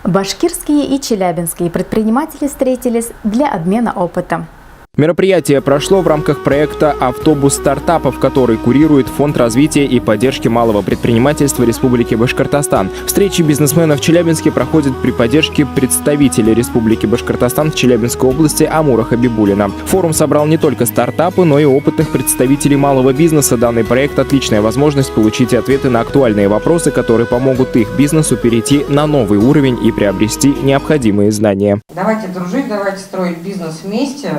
Башкирские и челябинские предприниматели встретились для обмена опытом. Мероприятие прошло в рамках проекта «Автобус стартапов», который курирует Фонд развития и поддержки малого предпринимательства Республики Башкортостан. Встречи бизнесменов в Челябинске проходят при поддержке представителей Республики Башкортостан в Челябинской области Амура Хабибуллина. Форум собрал не только стартапы, но и опытных представителей малого бизнеса. Данный проект – отличная возможность получить ответы на актуальные вопросы, которые помогут их бизнесу перейти на новый уровень и приобрести необходимые знания. Давайте дружить, давайте строить бизнес вместе.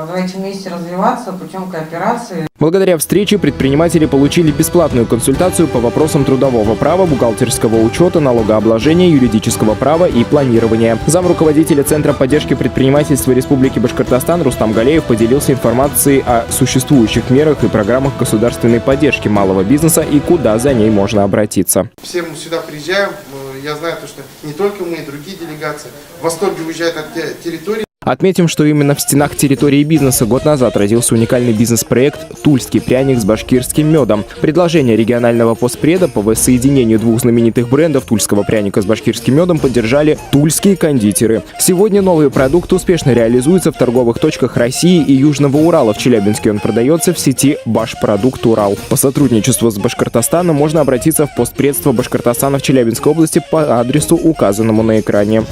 Давайте вместе развиваться путем кооперации. Благодаря встрече предприниматели получили бесплатную консультацию по вопросам трудового права, бухгалтерского учета, налогообложения, юридического права и планирования. Замруководителя Центра поддержки предпринимательства Республики Башкортостан Рустам Галеев поделился информацией о существующих мерах и программах государственной поддержки малого бизнеса и куда за ней можно обратиться. Все мы сюда приезжаем, я знаю, что не только мы, другие делегации в восторге уезжают от территории. Отметим, что именно в стенах территории бизнеса год назад родился уникальный бизнес-проект «Тульский пряник с башкирским медом». Предложение регионального постпреда по воссоединению двух знаменитых брендов тульского пряника с башкирским медом поддержали тульские кондитеры. Сегодня новый продукт успешно реализуется в торговых точках России и Южного Урала. В Челябинске он продается в сети «Башпродукт Урал». По сотрудничеству с Башкортостаном можно обратиться в постпредство Башкортостана в Челябинской области по адресу, указанному на экране.